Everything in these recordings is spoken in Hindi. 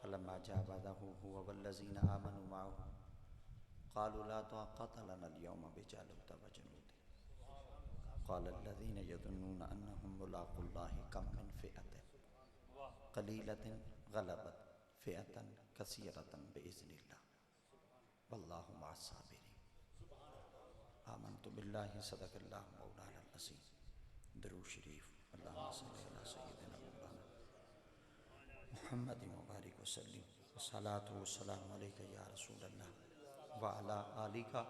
फलम्मा जावज़हु हुवा वल्लज़ीना आमनू मअहु क़ालू ला ताक़त लना अल-यौमा बिजालूत व जुनूदिही क़ाल अल्लज़ीना यज़ुन्नूना अन्नहुम मुलाक़ुल्लाहि कम मिन फ़िअतिन क़लीलतिन ग़लबत फ़िअतन कसीरतन बिइज़्निल्लाह वल्लाहु मअस-साबिरीन। आमन्तु बिल्लाहि सदक़ल्लाहु मौलाना अज़ीम। दुरूद शरीफ। अल्लाहुम्मा सल्लि अला सय्यिदिना मौलाना मुहम्मदिन व बारिक वसल्लिम। सलातु व सलामु अलैका या रसूलल्लाह व अला आलिका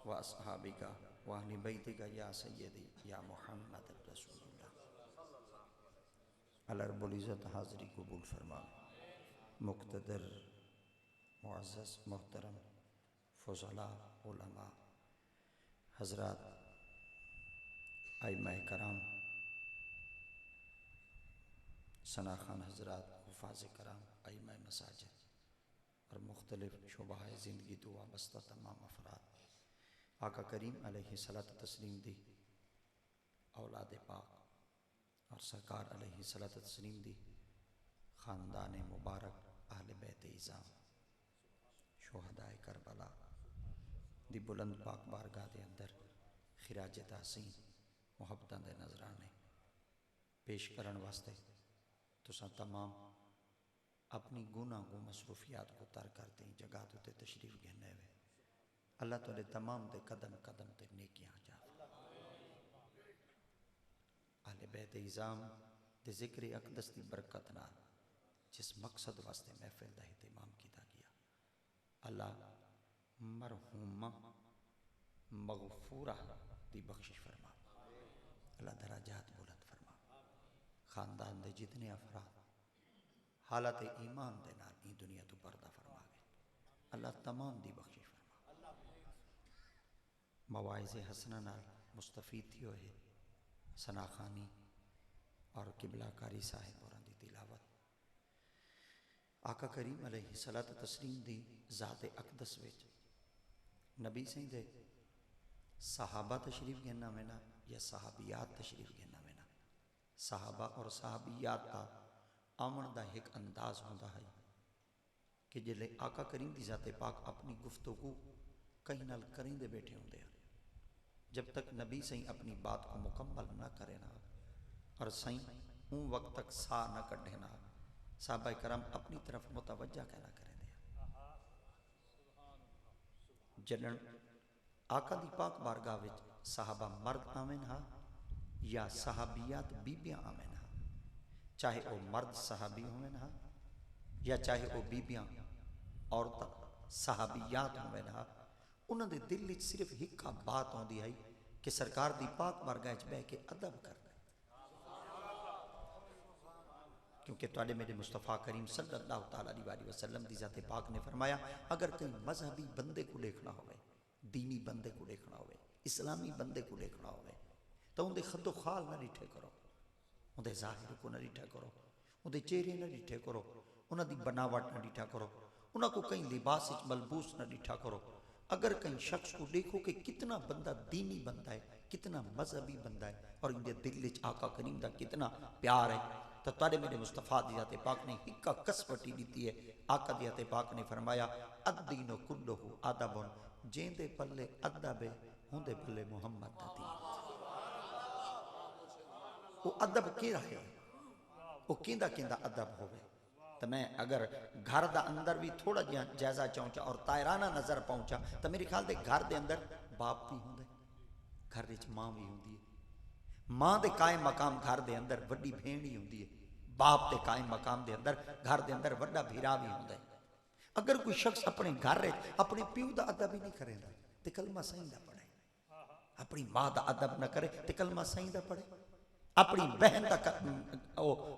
व अस्हाबिका व अहली बैतिका या सय्यदी या मुहम्मद रसूलुल्लाह। अल्लाह रब्बुल इज़्ज़त हाज़िरी कबूल फरमा। मुक़्तदर मुअज़्ज़ज़ मोहतरम फ़ुज़ला उलमा हज़रात आइम्मा कराम सना खान हज़रात हुफ़ाज़ कराम आइम्मा मसाजिद और मुख्तलिफ़ शुबाए ज़िंदगी तो वाबस्ता तमाम अफ़राद आका करीम अलैहिस्सलातु तस्लीम दी औलाद पाक और सरकार अलैहिस्सलातु तस्लीम दी ख़ानदान मुबारक अहले बैत इज़ाम शुहदाए करबला दी बुलंद पाक बारगाह दे अंदर खिराज तासीन मुहब्बतां दे नजराने पेश करन वास्ते तुसां तमाम अपनी गुनाह गो मसरूफियात को तर करते हैं जगह ते तशरीफ गहने वे। अल्लाह तुहाडे तमाम दे कदम कदम ते नेकियां जा। अहले बैत इज़ाम दे ज़िक्र अक़दस दी बरकत नाल जिस मकसद वास्ते महफिल दा इहतिमाम किया गया अल्लाह मरहूमा मगफूरा दी बख्शिश फरमा। अल्लाह दराजात बुलंद फरमा। ख़ानदान दे जितने अफराद हालत ईमान दे नाल ई दुनिया तो पर्दा फरमा गए अल्लाह तमाम दी बख्शिश फरमा। मवाइज़े हसना नाल मुस्तफ़ीद थी होए सना खानी और किबला कारी साहिब और दी तिलावत आका करीम अलैहिस्सलातु तस्लीम दी ज़ात अक़दस विच नबी सही दे सहाबा तशरीफ गहना में ना या सहाबियात तशरीफ गहना में ना सहाबा और सहाबियात का आमन का एक अंदाज होता है कि जिले आका करीम की ज़ाते पाक अपनी गुफ्तगू कहीं नाल करेंदे बैठे होंगे जब तक नबी सही अपनी बात को मुकम्मल ना करे ना और सही उन वक्त तक सा न कढ़े ना साहबा करम अपनी तरफ मुतवज्जा कहना करें जडन आका दी पाक बारगाह विच साहबा मर्द आवेन हा या सहाबियात बीबियां आवेन हा चाहे वह मर्द सहाबी होवेन हा या चाहे वह बीबियां औरत सहाबियात होवेन हा उन्हां दे दिल विच सिर्फ हिक्का बात आउंदी है कि सरकार दी पाक बारगाह च बह के अदब करना क्योंकि तुहाडे मेरे मुस्तफ़ा करीम सल्लल्लाहु तआला अलैहि वसल्लम दी ज़ाते पाक ने फरमाया अगर कोई मजहबी बंदे को देखना होवे दीनी बंदे को देखना होवे इस्लामी बंदे को देखना होवे तो उनके खदो खाल न डिठे करो उनके जाहिर को न डिठा करो उनके चेहरे न डिठे करो उन्होंने बनावट न डिठा करो उन्होंने को कहीं लिबास मलबूस न डिठा करो। अगर कहीं शख्स को देखो कि कितना बंदा दीनी बंदा है कितना मजहबी बंदा है और इनके दिल च आका करीम का कितना प्यार है तो तारे मेरे मुस्तफ़ा दी ज़ाते पाक ने हिक्का कसवटी दी है। आका दी ज़ाते पाक ने फरमाया अद्दीनु कुल्लुहु अदबुन जेंदे पल्ले अदब है हुंदे पल्ले मुहम्मद दा दीन। वो अदब केड़ा है वो किंदा किंदा अदब होवे तो मैं अगर घर दा अंदर भी थोड़ा जिहा जायजा चाहूँचा और तायराना नजर पहुँचा तो मेरे ख्याल दे घर दे अंदर बाप भी होंगे घर विच मां भी होंगी है मां दे कायम मकाम घर दे अंदर वड्डी भेण ही होंगी है बाप दे कायम मकाम दे अंदर घर दे अंदर वड्डा भीरा भी होंदा है। अगर कोई शख्स अपने घर अपने प्यू का अदब ही नहीं करेगा तो कलमा सही दा पढ़े अपनी मां का अदब न करे तो कलमा सही दा पढ़े अपनी बहन का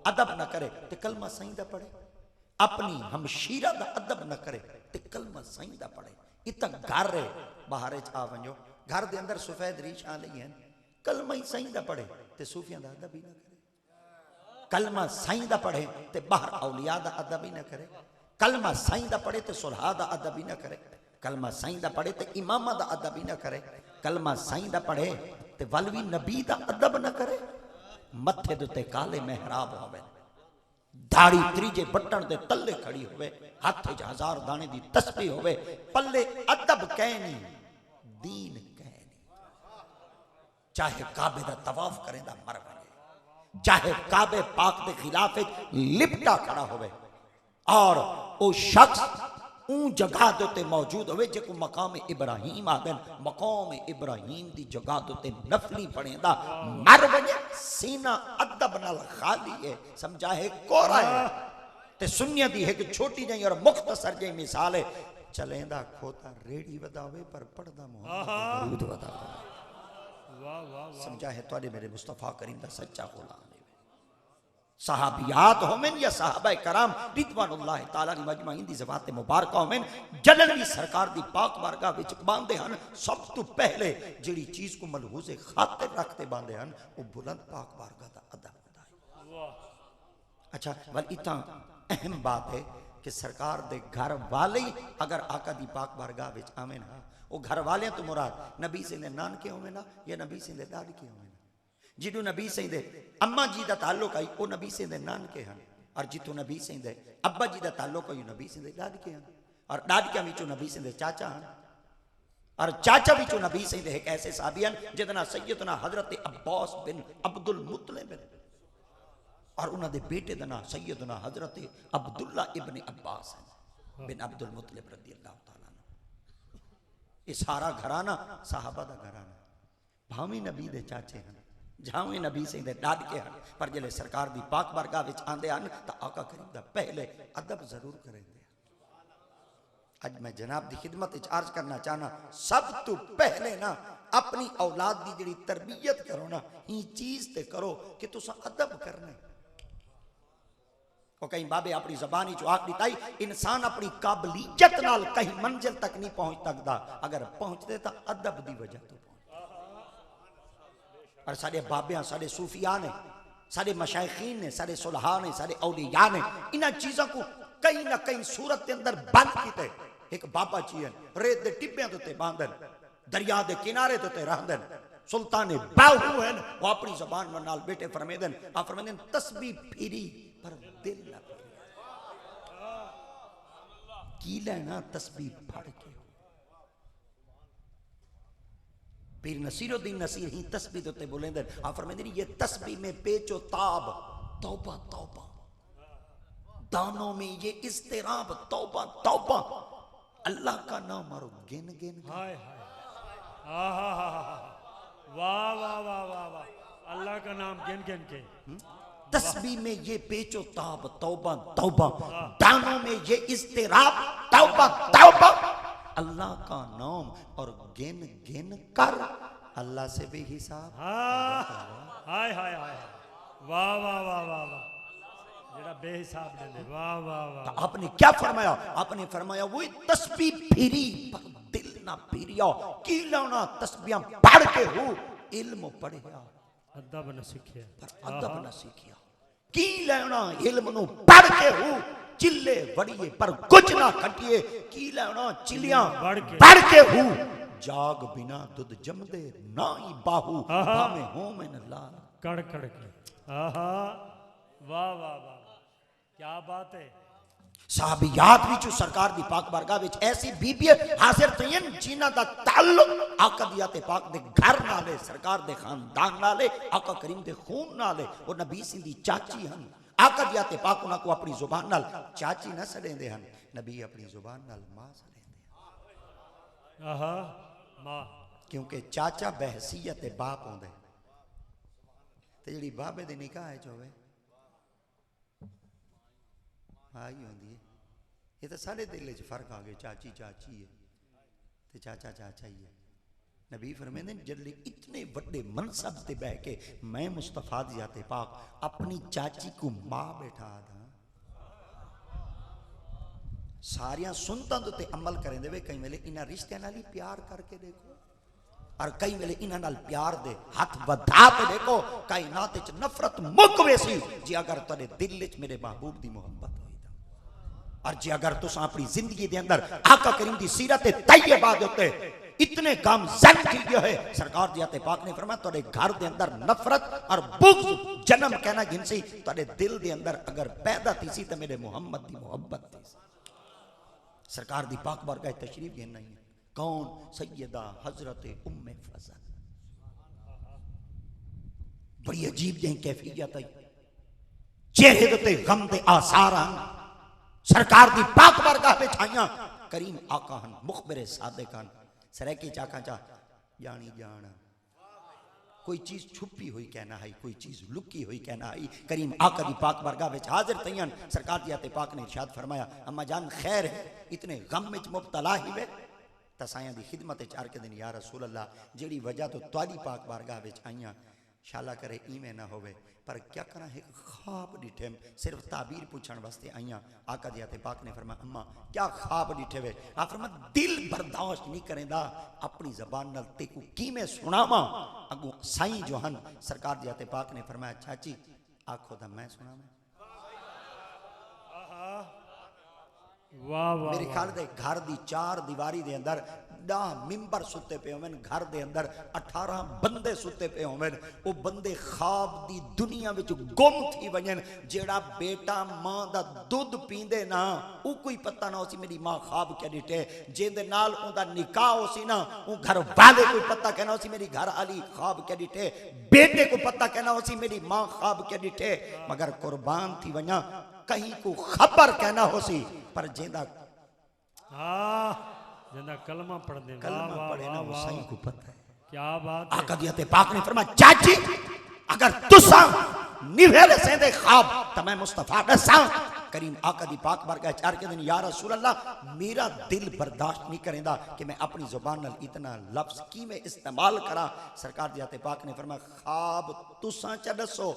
अदब न करे तो कलमा सही दा पढ़े अपनी हमशीरा का अदब न करे तो कलमा सही दा पढ़े। इतना घर है बाहर आ वजो घर के अंदर सफेद रीछा ली हैं कलमा ही सही दा पढ़े तो सूफिया का अदब ही ना करे कलमा सही दा पढ़े तो बाहर औलिया का अदब ही ना करे कलमा सही दा पढ़े तो सुलहा का अदब ही ना करे कलमा सही दा पढ़े तो इमामा का अदब ही ना करे कलमा सही दा पढ़े तो वलवी नबी का अदब ना करे मथे दे उत्ते काले मेहराब होवे दाढ़ी त्रीजे बटन दे तले खड़ी होवे, हाथ च 1000 दाने दी तस्बीह होवे, पल्ले अदब कै नहीं, दीन कै नहीं। चाहे काबे दा तवाफ करेंदा मर वने, चाहे काबे पाक दे खिलाफ लिपटा खड़ा होवे, और वो शख्स ऊं जगह दे उत्ते मौजूद होवे जेको मकाम इब्राहिम आदन, मकाम इब्राहिम दी जगह दे उत्ते नफली पढ़ेंदा मर वने, सीना अदब नाल खाली है, समझा है कोरा है। ते सुन्निया दी है कि छोटी जई और मुख्तसर जई मिसाल है, चलेंदा खोता रेड़ी वदावे पर पढ़दा मोहम्मद वदावे। वाह वाह, समझा है तुहाडे मेरे मुस्तफा करीम दा सच्चा गुलाम। सहाबियात होमेन या सहाबा कराम रिदवानुल्लाह ताला अलैहि मजमाइन दी ज़बात मुबारक होमेन, जलन भी सरकार दी पाक बारगाह विच बांधे हन। सब तो पहले जिहड़ी चीज को मलहूज़े खातिर रखते बांधे हन वो बुलंद पाक बारगाह दा अदब होंदा है। अच्छा, वल इतना अहम बात है कि सरकार दे घर वाले अगर आका दी पाक बारगाह विच आवेन, हाँ वो घर वाले तो मुराद नबी से नानके होवे ना या नबी से दादके होवे। जिदू नबी से अम्मा जी का ताल्लुक आई वो नबी से नानके हैं, और जितों नबी से अब्बा जी का ताल्लुक आई नबी से दादके हैं, और दादकिया विचों नबी से चाचा हैं, और चाचा विचों नबी से एक ऐसे साहबी हैं जिहदा सैयदना हजरत अब्बास बिन अब्दुल मुत्तलिब, और उन्होंने बेटे का नाम सैयदना हजरत अब्दुल्ला इब्न अब्बास है बिन अब्दुल मुत्तलिब रज़ी अल्लाह तआला अन्हु। ये सारा घराना साहबा का घराना, भावें नबी दे चाचे हैं, जावें नबी से दादके हैं, पर जिले सरकार दी पाक बारगाह विच आंदे हैं तो आका करीम दा पहले अदब जरूर करेंगे। अज मैं जनाब दी खिदमत विच अर्ज करना चाहना, सब तो पहले ना अपनी औलाद दी जिहड़ी तरबियत करो ना, ई चीज ते करो कि तुसा अदब करना। वो कहीं बाबे अपनी जबानी चो आख दिता इंसान अपनी काबलियत नाल कहीं मंजिल तक नहीं पहुंच सकता, अगर पहुंचते तो अदब दी वजह तो। और साढ़े बाबियां, साढ़े सूफिया ने, साढ़े मशाइखीन ने, साढ़े सुलहा ने, साढ़े औलिया ने इन्हां चीज़ों को कहीं ना कहीं सूरत के अंदर बंद किते। एक बाबा जी हैं रेत के टिब्बियां ते बांधन, दरिया के किनारे ते रहंदन, सुल्तान बाहू हैं वो अपनी जबान नाल बेटे फरमेदन, आ फरमेदन तस्बीह फिरी पर दिल ना फिरी। की लेना तस्बीह फड़ के। पीर नसीरुद्दीन नसीर ही तस्बीह तो बोलेंदन, आ फरमाते हैं ये तस्बीह में पेचो ताब तौबा तौबा, दानों में ये इस्तिराब तौबा तौबा, अल्लाह का नाम मारो गिन गिन। हाय हाय, वाह वाह वाह वाह वाह, अल्लाह का नाम गिन गिन के। तस्बीह में ये पेचो ताब तौबा तौबा, दानों में ये इस्तिराब तौबा तौबा, अल्लाह का नाम और गिन गिन कर अल्लाह से भी हिसाब। हाय हाय हाय, वाह वाह वाह वाह वाह, जेड़ा बेहिसाब दे, वाह वाह वाह। तो आपने क्या फरमाया? आपने फरमाया वही तस्बीह फिरी पर दिल ना फिरिया, की लाना तस्बीहां पढ़ के हो इल्म पढ़िया, अदब न सीखिया पर अदब न सीखिया। की लेना इल्म नु पढ़ के हो, चिल्ले वड़िए पर कुछ ना खटिए, की लेना चिलियां बढ़ के हूं, जाग बिना दूध जमदे ना ही बाहू, भावे हो में लाल कड़ कड़ के। आहा, वाह वाह वाह, क्या बात है। साहबियात विचों सरकार दी पाक बारगाह विच ऐसी बीबियां हाजिर थईन जिन्हां दा ताल्लुक आका दी आते पाक दे घर नाल है, सरकार दे खानदान नाल है, आका करीम दे खून नाल है। और नबी सिंह दी चाची हन, आका दी आते पाक उन्हां को अपनी जुबान नाल चाची ना सडेंदे हन, नबी अपनी जुबान नाल मां सडेंदे। आहा मां, क्योंकि चाचा बहसीयत बाप होंदे ते जेड़ी बाबे दे निकाह च होवे आई होंदी है। ये तो साढ़े दिल च फर्क आ गया, चाची चाची है ते चाचा चाचा ही है। नबी फरमाते हैं जल्दी इतने बड़े मनसब से बह के मैं मुस्तफा दी जाते पाक अपनी चाची को मां बैठा था, सारिया सुनतां ते अमल करें दे। कई वेले इन्हां रिश्तियां नाल ही प्यार करके देखो, और कई वेले इन्हां नाल प्यार दे हाथ वधा के देखो, कायनात च नफरत मुक वेसी जी अगर तुहाडे दिल च मेरे महबूब दी मोहब्बत होई। और जे अगर तुस अपनी जिंदगी दे अंदर आका करीम दी सीरत तैयबा दे उत्ते इतने काम जन थी गया है। सरकार जी आते पाक ने फरमाया तोड़े घर दे अंदर नफरत और बुग़्ज़ जन्म कहना घिनसी तोड़े दिल दे अंदर अगर पैदा थी सी तो मेरे मोहम्मद दी मोहब्बत थी। सरकार दी पाक बारगाह तशरीफ घेन नहीं है कौन सैयदा हजरत उम्मे फजल। बड़ी अजीब जही कैफियत आई चेहरे ते गम दे आसार हन। सरकार दी पाक बारगाह विच आईयां करीम आका हन मुखबिर सादिक हन। सरैकी चाका चा जानी जान कोई चीज छुपी हुई कहना है कोई चीज लुकी हुई कहना है। करीम आका दी पाक बारगाह विच हाजिर तयन। सरकार दी आते पाक ने इरशाद फरमाया अम्मा जान खैर है इतने गम विच मुब्तला ही वे तसाया दी खिदमत चार के दिन या रसूल अल्लाह जेड़ी वजह तो तुहाडी पाक बारगाह विच आईयां शाला करे इवें ना होवे पर क्या करा एक ख्वाब डिठे सिर्फ ताबीर पूछण वास्ते आईयां। आका दी आते पाक ने फरमाया अम्मा क्या ख्वाब डिठे वे। आ फरमाया दिल बर्दाश्त नहीं करेंदा अपनी जबान नाल ते को किवें सुनावा अगू साईं जो हन। सरकार दी आते पाक ने फरमाया चाची आखो दा मैं सुनावा। वाह वाह मेरे ख्याल दे घर दी चार दीवारी दे अंदर 10 मिंबर सुते पे होवन घर दे अंदर 18 बंदे सुते पे होवन। वो बंदे ख्वाब दी दुनिया विच गुम थी वजन जेड़ा बेटा मां दा दूध पींदे ना वो कोई पता ना होसी मेरी मां ख्वाब क्या डिटे जेंदे नाल उनदा निकाह होसी ना वो घर वाले कोई पता कहना होसी मेरी घर वाली ख्वाब क्या डिटे बेटे को पता कहना होसी मेरी मां ख्वाब क्या डिटे मगर कुर्बान थी वना कहीं को खबर कहना होसी पर जेंदा हाँ जिंदा कलमा पढ़ दे कलमा पढ़े ना वो सही को पता है। क्या बात है। आका दिया ते पाक ने फरमाया चाची अगर तुसा निवेले सेंदे ख्वाब तो मैं मुस्तफा दसा। करीम आका दी पाक बारगाह चार के दिन या रसूल अल्लाह मेरा दिल बर्दाश्त नहीं करेंदा कि मैं अपनी जुबान नाल इतना लफ्ज की में इस्तेमाल करा। सरकार दी आते पाक ने फरमाया ख्वाब तुसा च दसो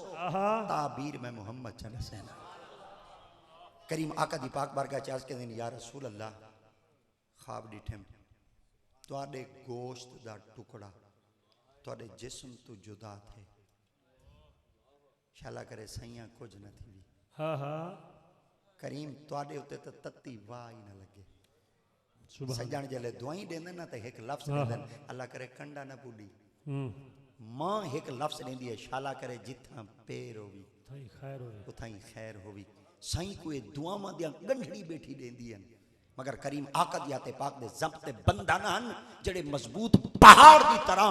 ताबीर मैं मोहम्मद च दसेना। करीम आका दी पाक बारगाह चार के दिन या रसूल अल्लाह ख्वाब डिठम तुहाडे गोश्त दा टुकड़ा तुहाडे जिस्म तो जुदा थे शाला करे सैया कुछ न थी। हाँ हाँ करीम तुहाडे उते तो तत्ती वाह ही ना लगे सजण जले दुआई देंदे ना तो एक लफ्ज देंदे अल्लाह करे कंडा ना पुडी मां एक लफ्ज देंदी है शाला करे जिथा पैर होवी खैर हो उथाई खैर होवी। साईं को दुआवां दी गंढड़ी बैठी देंदी है मगर करीम आका दी आते पाक दे जब्ते बंधन हन जेड़े मजबूत पहाड़ दी तरह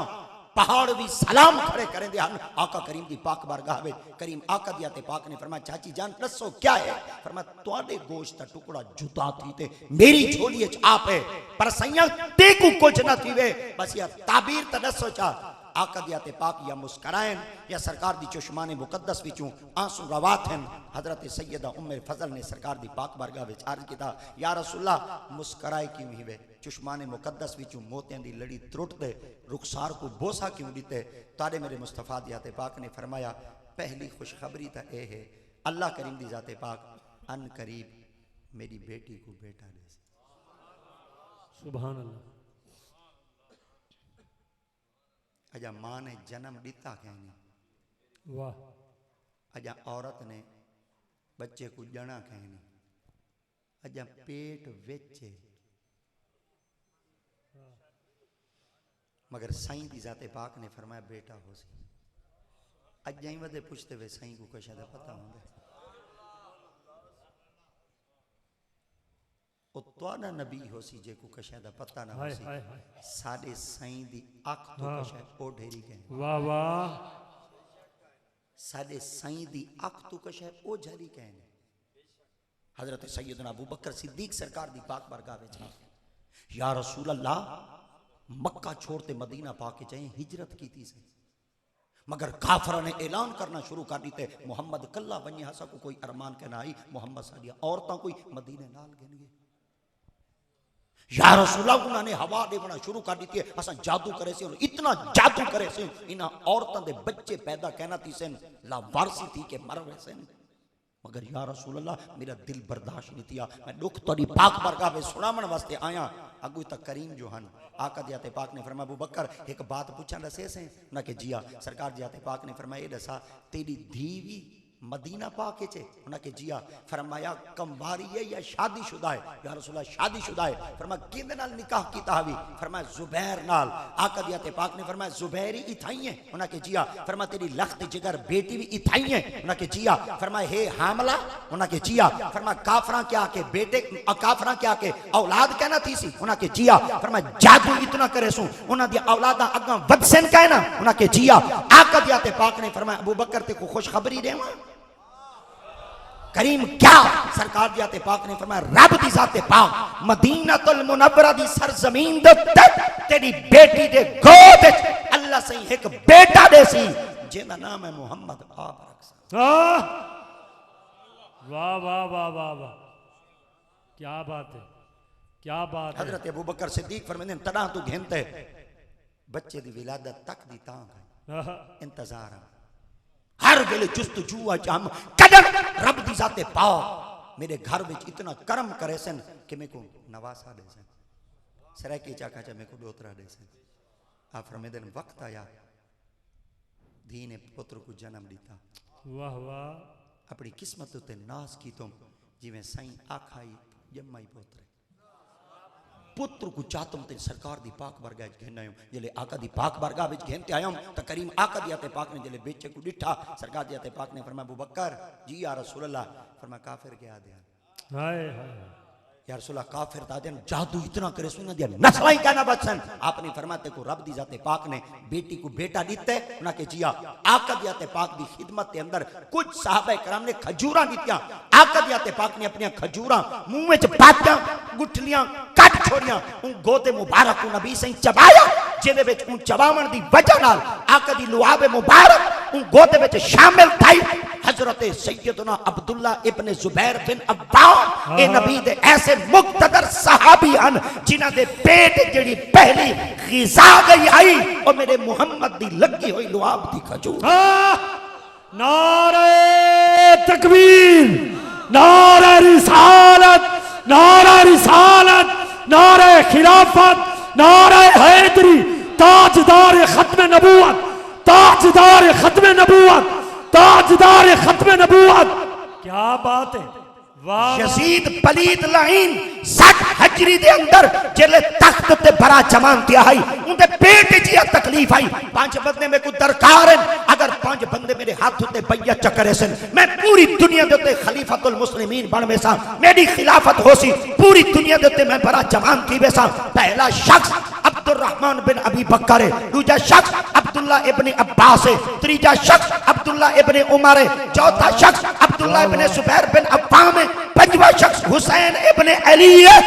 पहाड़ भी सलाम खड़े करेंदे हन। आका करीम दी पाक बारगाह में करीम आका दी आते पाक ने फरमाया चाची जान दसो क्या है। फरमाया तुहाडे गोश्त दा टुकड़ा जुदा थी ते मेरी झोली च आप है पर सैया ते को कुछ ना थीवे बस या ताबीर त दसो चा। आका दी आते पाक या मुस्कराएं या सरकार दी चश्माने मुकद्दस विचों आंसू रवात हैं। हजरत सैयदा उम्मे फजल ने सरकार दी पाक बारगाह विच अर्ज कीता या रसूलल्लाह मुस्कराए क्यों ही वे चश्माने मुकद्दस विचों मोतियां दी लड़ी त्रुट दे रुखसार को बोसा क्यों दीते। तारे मेरे मुस्तफा दी आते पाक ने फरमाया पहली खुशखबरी तो यह है अल्लाह करीम दी जाते पाक अन करीब मेरी बेटी को बेटा दे। सुभान अल्लाह। अजा मां ने जन्म दिता कहनी वाह अजा औरत ने बच्चे को जना कहनी अजा पेट वेचे मगर साईं दी जाते पाक ने फरमाया बेटा हो सी। अजा ही वदे पूछते वे साईं को कुछ दा पता होंदा ओ तुआड़ा नबी हो सी जे को कशा दा पता ना हो सी साडे साईं दी अख तो कशा ओ ढेरी कहे वाह वाह साडे साईं दी अख तो कशा ओ झरी कहे। हजरत सैयदना अबू बकर सिद्दीक सरकार दी पाक बारगाह विच या रसूल अल्लाह मक्का छोड़ते मदीना पाके चाहे हिजरत की थी मगर काफरा ने ऐलान करना शुरू कर दी थे मोहम्मद कल्ला बनी हसा को कोई अरमान कहना आई मोहम्मद साडिया औरतां कोई मदीने नाल गिन गए। या रसूला उन्होंने हवा देना शुरू कर दी थी असा जादू करे से इतना जादू करे से इन्हां औरतां दे बच्चे पैदा कहना थी सन लावारसी थी के मर रहे सन मगर या रसूल अल्लाह मेरा दिल बर्दाश्त नहीं थिया मैं दुख तोड़ी पाक बारगाह में सुनावन वास्ते आया। अगू तक करीम जो हन आका दियाते पाक ने फरमाया अबू बकर एक बात पूछा दसे से ना कि जिया। सरकार दियाते पाक ने फरमाया दसा तेरी धी भी मदीना पाक चे उनके जिया फरमाया कमवारी है या शादीशुदा है या रसूलल्लाह शादीशुदा है फरमाया किंदे नाल निकाह कीता हवी फरमाया जुबैर नाल आका दिया ते पाक ने फरमाया जुबैर ही इथाई है उनके जिया फरमाया तेरी लख्त जिगर बेटी भी इथाई है उनके जिया फरमाया हे हामला उनके जिया फरमाया काफरा क्या के बेटे काफरा क्या के औलाद कहना थी सी उनके जिया फरमाया जादू इतना करे सु उना दी औलादा अगा वदसन कहना उनके जिया आका दिया ते पाक ने फरमाया अबू बकर ते को खुशखबरी देवा करीम क्या सरकार दिया ते पाक ने फरमाया रब दी जाते पाक मदीनातुल मुनव्वरा दी सरजमीन दे तेरी बेटी दे गोद विच अल्लाह से एक बेटा दे सी जिंदा नाम है मोहम्मद आप रख वाह वाह वाह वाह वाह क्या बात है क्या बात है हजरत अबू बकर सिद्दीक फरमाते हैं तड़ा तू घेनते बच्चे दी विलादत तक दी तां इंतजार हर वेले जुस्तजू हम कदम रब दी जाते पाओ मेरे घर में इतना कर्म करे सन कि मेरे को नवासा दे सन सराकी चाका चा मेरे को डोतरा दे सन आप फरमाते हैं वक्त आया धी ने पुत्र को जन्म दिता वाह वाह अपनी किस्मत उते नास की तुम जिवें साईं आखाई जम्माई पुत्र पुत्र को चातम ते सरकार दी पाक बारगाह विच घेन आयो जले आका दी पाक बारगाह विच घेनते आयो तो करीम आका दिया ते पाक ने जले बेचे को डिठा सरकार दिया ते पाक ने फरमाया अबू बकर जी या रसूल अल्लाह फरमाया काफिर के आ दिया हाय हाय या रसूल अल्लाह काफिर ताजन जादू इतना करे सुना दिया नस्ल ही कहना बचन आपने फरमाते को रब दी जाते पाक ने बेटी को बेटा दीते उना के जिया आका दिया ते पाक दी खिदमत के अंदर कुछ सहाबा कराम ने खजूरा दीतियां आका दिया ते पाक ने अपनी खजूरा मुंह विच पात्या गुठलियां कट छोड़ियां उन गोदे मुबारक को नबी सही चबाया जिदे विच उन चबावण दी वजह नाल आका दी लुआब मुबारक उन गोदे विच शामिल थई हजरत सैयदना अब्दुल्ला इब्न जुबैर बिन अव्वाम ए नबी दे ऐसे मुक्तदर सहाबी हन जिन्हां दे पेट जेड़ी पहली ग़िज़ा गई आई और मेरे मोहम्मद दी लगी हुई लुआब दी खजूर नारे तकबीर नारे रिसालत नारे खिलाफत नारे हैदरी ताजदार खत्म नबूवत क्या बात है वाह यजीद पलीद लाइन 60 हजरी दे अंदर जेले तख्त ते बड़ा जमान दिया है उनके पेट जी तकलीफ आई 5 बंदे में को दरकार है अगर 5 बंदे मेरे हाथ उते बैयत चकरे सन मैं पूरी दुनिया दे उते खलीफतुल मुस्लिमीन बन वेसा मेरी खिलाफत होसी पूरी दुनिया दे उते मैं बड़ा जमान की वेसा पहला शख्स अब्दुर्रहमान बिन अबी बकर है दूसरा शख्स अब्दुल्ला इब्न अब्बास है तीसरा शख्स अब्दुल्ला इब्न उमर है चौथा शख्स अब्दुल्ला इब्न जुबैर बिन अव्वाम है पांचवा शख्स हुसैन इब्न अली है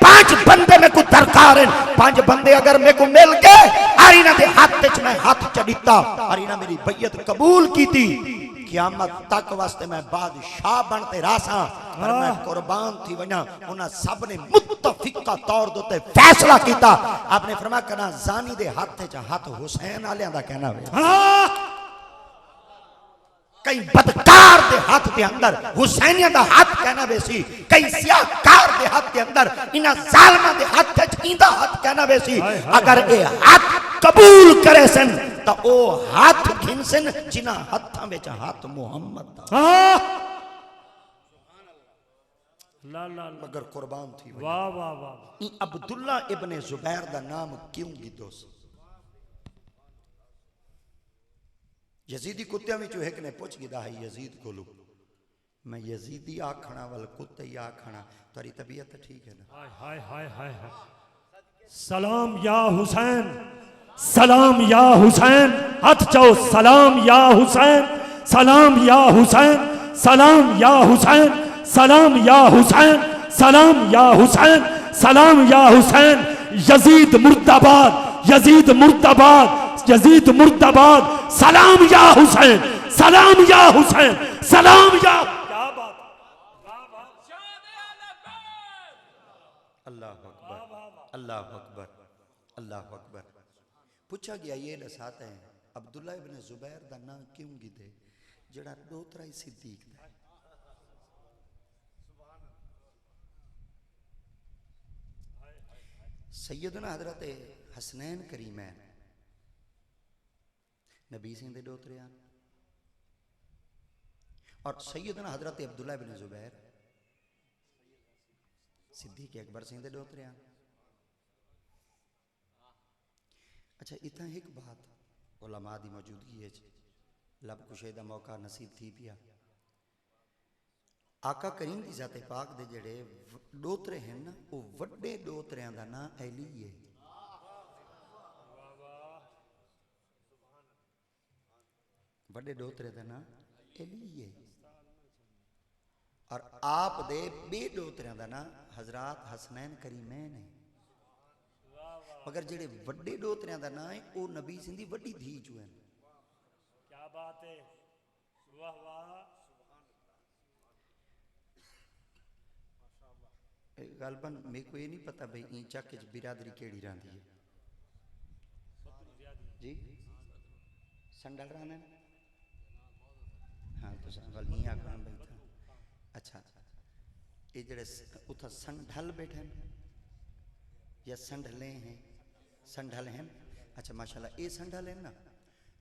5 बंदे में को दरकार है 5 बंदे अगर मेरे को मिल गए आरीना दे हाथ च मैं हाथ चढ़ीता आरीना मेरी बैयत कबूल की थी क़यामत तक वास्ते मैं बादशाह बनते रासा पर मैं कुर्बान थी वना उन्हां सब ने मुत्तफिका तौर दे फैसला कीता आपने फरमाया कना जानी दे हाथ च हाथ हुसैन वालियां दा कहना वे कई बदकार दे हाथ के अंदर हुसैनिया दा हाथ कहना वेसी कई सियाकार दे हाथ के अंदर इना जालमा दे हाथ च इंदा हाथ कहना वेसी अगर ए हाथ कबूल करे सन तो ओ हाथ घिनसन जिना हाथां विच हाथ मोहम्मद दा ला ला मगर कुर्बान थी वाह वाह वाह अब्दुल्ला इब्न जुबैर दा नाम क्यों गिदोस यजीदी कुत्तियां विचों एक ने पुछ गिदा है यजीद कोलू मैं यजीदी आखना वाल कुत्ते ही आखना तारी तबीयत ठीक है ना हाय हाय हाय हाय सलाम या हुसैन हाथ चाओ सलाम या हुसैन सलाम या हुसैन सलाम या हुसैन सलाम या हुसैन सलाम या हुसैन सलाम या हुसैन यजीद मुर्दाबाद यजीद मुर्दाबाद यजीद मुर्दाबाद सलाम या हुसैन सलाम या हुसैन सलाम या क्या बात अल्लाह अकबर अल्लाह अकबर अल्लाह अकबर पूछा गया ये दसाते हैं अब्दुल्ला इब्न जुबैर दा नाम क्यों गिदे जड़ा दोतरा ही सिद्दीक दा सैयदना हजरत हसनैन करीमैन नबी सिंह दे डोतरे और सैयदना हजरत अब्दुल्ला बिन जुबैर सिद्दीक अकबर सिंह दे डोतरे। अच्छा इतना एक बात उलमा दी मौजूदगी है लब कुशे दा मौका नसीब थी पिया। आका करीम की जाते पाक दे जेड़े डोतरे हैं ना वो वड्डे डोतरियां दा नाम अली है। वड्डे डोतरे दा नाम अली है और आप दे बे डोतरियां दा नाम हजरत हसनैन करीमैन है। मगर जेड़े वड्डे डोतरियां दा नाम है वो नबी सिंधी वड्डी धी चू है। क्या बात है, वाह वाह। गलबन मेरे को ये नहीं पता भाई ई चक च बिरादरी केड़ी रही है जी। संडल रहने हाँ तो वाल ई आखना भाई था। अच्छा ये जड़े उथा संढल बैठे या संढले हैं, संढल हैं। अच्छा माशाल्लाह ये संढल है ना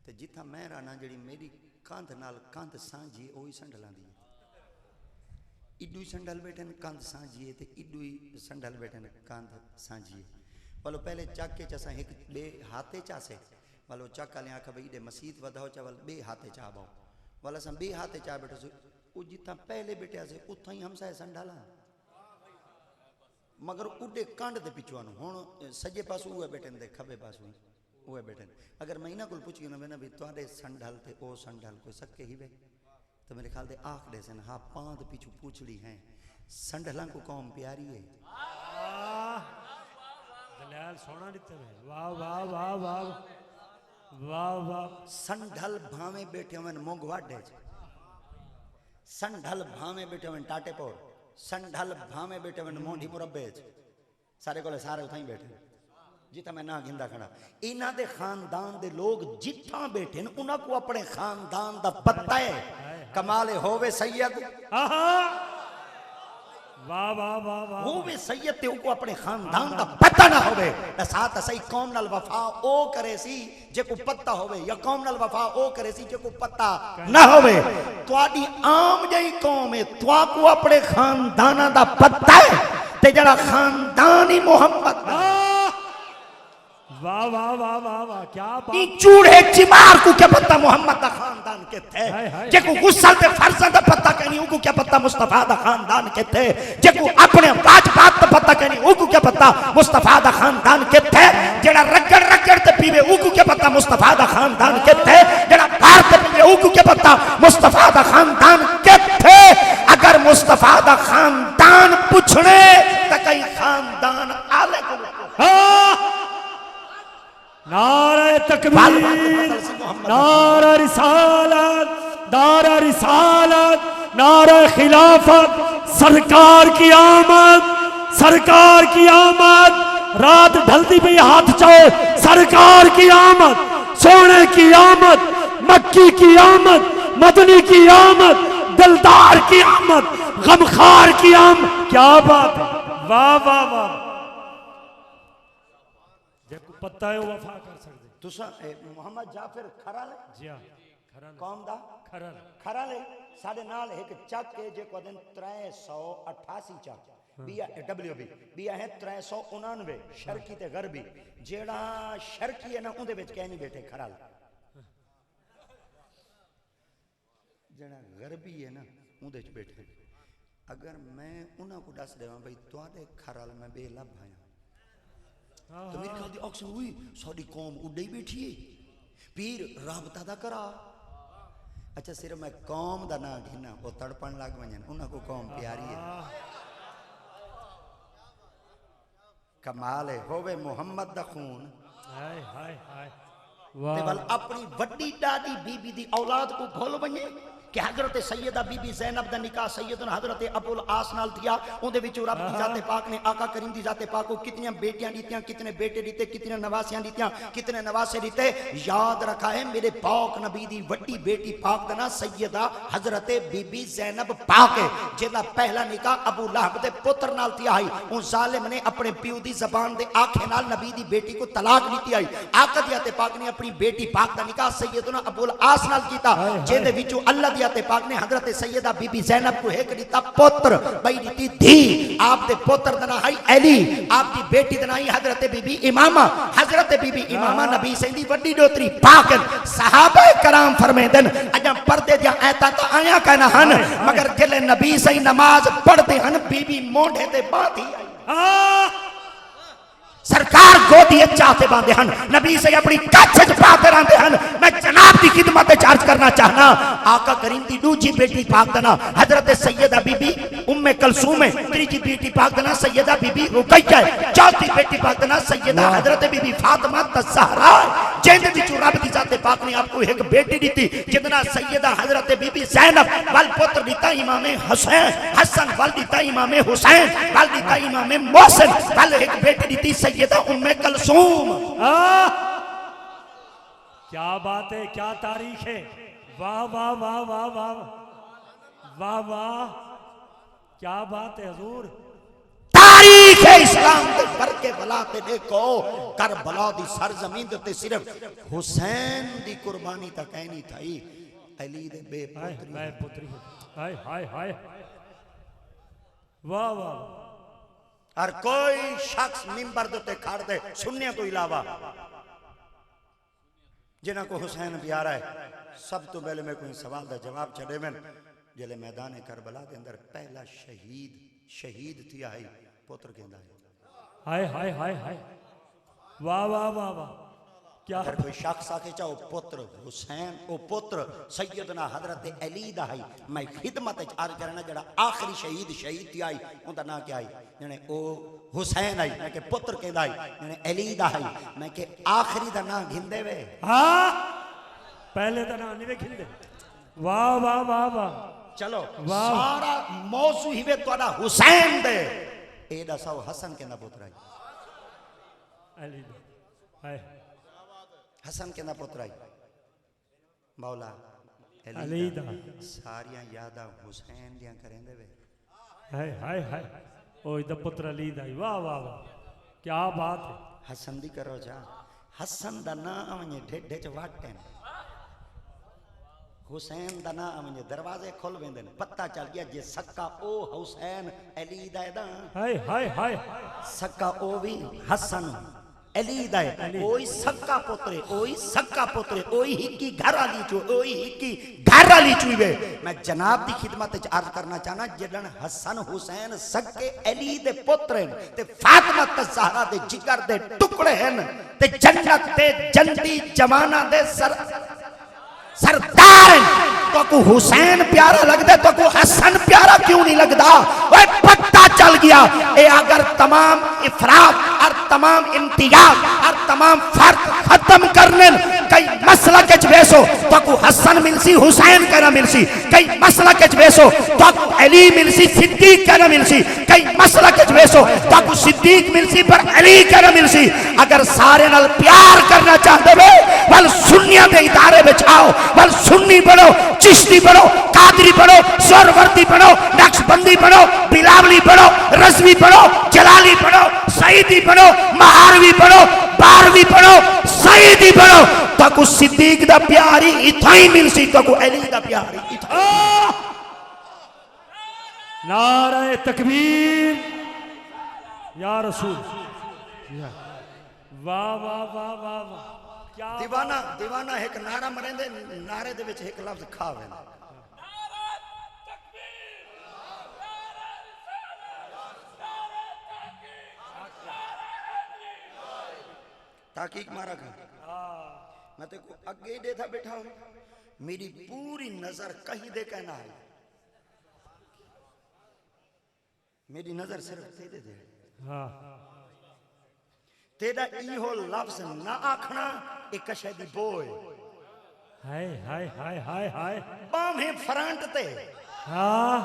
तो जिथा मैं रहना जी मेरी कंध नाल कंध सांझी है वही संढलों की। इडू ही संढल बैठे कंध सांझी है तो इडू ही संढल बैठे कंध सांझी है। बोलो पहले चक के चसा एक बे हाथे चासे बोलो चक वाले आखा भाई इडे मसीत वधाओ चा वाल बे हाथे चा बाओ वाला अस बे हाथे चा बैठो से वो जितना पहले बैठा से उतना ही हम साए संढाला मगर उडे कांड दे पिछवानो हुण सजे पासों हुए बैठे दे खबे पासों हुए बैठे। अगर मैं इन्हां कोल पुछ ना भी तुहाडे संढल ते ओ संढल कोई सके ही वे तो मेरे ख्याल दे आख दे सन हाँ पांद पिछू पूछड़ी हैं संढला को कौम प्यारी है। दलाल सोना दिते वाह वाह वाह वाह वाह वाह। संढल भावे बैठे हुए मोंग वाडे संढल भावे बैठे हुए टाटे पोर संढल भावे बैठे हुए मोंढी मुरब्बे सारे को सारे उठाई बैठे जिता मैं ना गिंदा खड़ा। इन्हां दे खानदान दे लोग जिथा बैठे उन्हां को अपने खानदान दा पता है। कमाल होवे सैयद वाह वाह वाह वाह होवे सैयद ते उनको अपने खानदान दा पता ना होवे साथ सही कौम नाल वफा ओ करे सी जे को पता होवे या कौम नाल वफा ओ करे सी जे को पता ना होवे। तुहाडी आम जई कौम है तुआ को अपने खानदाना दा पता है ते जड़ा खानदान ही मोहम्मद वाह वाह वाह वाह वाह क्या बात। चूड़े चिमार को क्या पता मोहम्मद दा खानदान के थे जे को गुस्सा ते फरजा दा पता कहनी उनको क्या पता मुस्तफा दा खानदान के थे जे को अपने बात बात दा पता कहनी उनको क्या पता मुस्तफा दा खानदान के थे जेड़ा रगड़ रगड़ ते पीवे उनको क्या पता मुस्तफा दा खानदान के थे जेड़ा बाहर ते पीवे उनको क्या पता मुस्तफा दा खानदान के थे। अगर मुस्तफा दा खानदान पूछने तो कई खानदान आले को नारे तकबीर नारा रिसालत नारा रिसालत नारा खिलाफत सरकार की आमद सरकार की आमद। रात ढलती पे हाथ चाहो सरकार की आमद सोने की आमद मक्की की आमद मदनी की आमद दिलदार की आमद गमखार की आमद। क्या बात है वाह वाह वाह। पता है वफा कर सकते तुसा मोहम्मद जाफर खरा ले जी हां खरा कौम दा खरा ले साडे नाल एक चक है जे को दिन 388 चक बिया डब्ल्यूबी बिया है 389 शर्की ते गरबी जेड़ा शर्की है ना उंदे विच कह नहीं बैठे खरा ले जेड़ा गरबी है ना उंदे च बैठे। अगर मैं उन्हां को दस देवां भाई तुहाडे खराल में बेलब आया तो मेरे ख्याल दी ऑक्शन हुई साड़ी कौम उड़े ही बैठी है पीर राबता दा करा। अच्छा सिर्फ मैं कौम दा ना घिना वो तड़पन लग वजन उन्हां को कौम प्यारी है। कमाल है होवे मोहम्मद दा खून हाय हाय हाय ते वल अपनी वड्डी डाडी बीबी दी औलाद को भूल वने कि हजरत सैयदा बीबी ज़ैनब दा निकाह सैयदना हजरत अबुल आस नाल थिया उंदे विच रब दी जाते पाक ने आका करीम दी जाते पाक को कितनी बेटियां दीतियां कितने बेटे दीते कितने नवासियां दीतियां कितने नवासे दीते। याद रखा है मेरे पाक नबी दी वड्डी बेटी पाक दा ना सैयदा हजरत बीबी ज़ैनब पाक है जेदा पहला निकाह अबू लहब दे पुत्र नाल थिया है। उन जालिम ने अपने प्यो दी ज़बान दे आखे नाल नबी दी बेटी को तलाक दी आई। आका दी जाते पाक ने अपनी बेटी पाक दा निकाह सैयदना अबुल आस नाल कीता जेदे विचों अल्लाह अंबिया ते पाक ने हजरत सैयदा बीबी ज़ैनब को एक दिता पुत्र बई दिती धी आप दे पुत्र दा नाम है अली आप दी बेटी दा नाम है हजरत बीबी इमामा नबी सैदी वड्डी डोतरी पाक सहाबा कराम फरमांदन अजा पर्दे दी आयतां तो आया कहना हन मगर जिले नबी सही नमाज पढ़दे हन बीबी मोंढे ते बांधी आई सरकार गोदी चाहते बांधे हन नबी से अपनी कच्छ पाते रहते हन। मैं जनाब की खिदमत चार्ज करना चाहना आका करीम की दूजी बेटी पाक दना हजरत सैयदा बीबी उम्मे कलसूम है तीजी बेटी पाक दना सैयदा बीबी रुकैया है चौथी बेटी पाक दना सैयदा हजरत बीबी फातिमा तज़हरा जिंद विच रब दी जात पाक ने आपको एक बेटी दी जितना सैयदा हजरत बीबी ज़ैनब वल पुत्र दिता इमाम हसन वल दिता इमाम हुसैन वल दिता इमाम मोहसिन वल एक बेटी दी सैयदा उम्मे कलसूम। क्या बात है, क्या तारीख है, वाह वाह वाह वाह वाह वाह वाह, क्या बात है हुजूर। तारीख है इस्लाम के बरके बला ते देखो करबला दी सरजमीन ते सिर्फ हुसैन दी कुर्बानी तक कहनी थी अली दे बेपुत्री हाय हाय हाय वाह वाह। और कोई शख्स मिंबर दे खड़ दे सुनने को इलावा जिन्हें को हुसैन प्यारा है सब तो पहले मैं कोई सवाल का जवाब छड़े में जिले मैदान करबला के अंदर पहला शहीद थी आई पुत्र कहंदा है हाय हाय हाय हाय वाह वाह वाह वाह। क्या अगर कोई शख्स आके चाहो पुत्र हुसैन ओ पुत्र सैयदना हजरत अली दा है मैं खिदमत अर्ज करना जड़ा आखिरी शहीद थी आई उनका नाम क्या है जने ओ हुसैन आई मैं के पुत्र कहंदा है जने अली दा है मैं के आखिरी दा नाम घिंदे वे हां पहले दा नाम नहीं वे घिंदे वाह वाह वाह वाह। चलो सारा मौजू ही वे तोड़ा हुसैन दे ए दसो हसन कहंदा पुत्र आई अली हाय हसन कहना पुत्र आई मौला अली दा सारियां यादा हुसैन दियां करेंदे वे हाय हाय हाय ओ इदा पुत्र अली दा वाह वाह वाह क्या बात है। हसन दी करो जा हसन दा नाम ने ढेढे च वाटे हुसैन दा नाम ने दरवाजे खोल वेंदे पता चल गया जे सक्का ओ हुसैन अली दा हाय हाय हाय सक्का ओ भी हसन अली दा ओई सक्का पुत्र ओई हिकी घर वाली चो ओई हिकी घर वाली चुईवे। मैं जनाब दी खिदमत च अर्ज करना चाहना जदन हसन हुसैन सक्के अली दे पुत्र हैं ते फातिमा तज़हरा दे जिगर दे टुकड़े हैं ते जन्नत ते जन्नती जमाना दे सरदार तो को हुसैन प्यारा लगता तो को हसन प्यारा क्यों नहीं लगता। वो पता चल गया ए अगर तमाम इफरात और तमाम इम्तियाज और तमाम फर्क खत्म करने कई मसला के वेसो तो को हसन मिलसी हुसैन कहना मिलसी कई मसला के वेसो तो को अली मिलसी सिद्दीक कहना मिलसी कई मसला के वेसो तो को सिद्दीक मिलसी पर अली कहना मिलसी। अगर सारे नाल प्यार करना चाहते हो वल सुन्निया के इदारे में आओ वल सुन्नी बनो चिश्ती बनो कादरी बनो सोरवर्दी बनो नक्शबंदी बनो बिलावली बनो रज़वी बनो जलाली बनो सईदी बनो महारवी बनो बारवी बनो सईदी बनो तो को सिद्दीक दा प्यारी इथाई मिलसी तो को अली दा प्यारी नारे तकबीर या रसूल वाह वाह वाह वाह वाह। क्या दीवाना एक नारा मरेंदे नारे दे विच एक लफ्ज खा वेंदा ताकीक मारा खा मैं तो अगे देखा बैठा हूं मेरी पूरी नजर कहीं दे कहना है मेरी नजर सिर्फ तेरे दे हाँ तेरा इहो लफ्ज ना आखना एक शैदी बोए हाय हाय हाय हाय हाय बाहें फ्रंट ते हाँ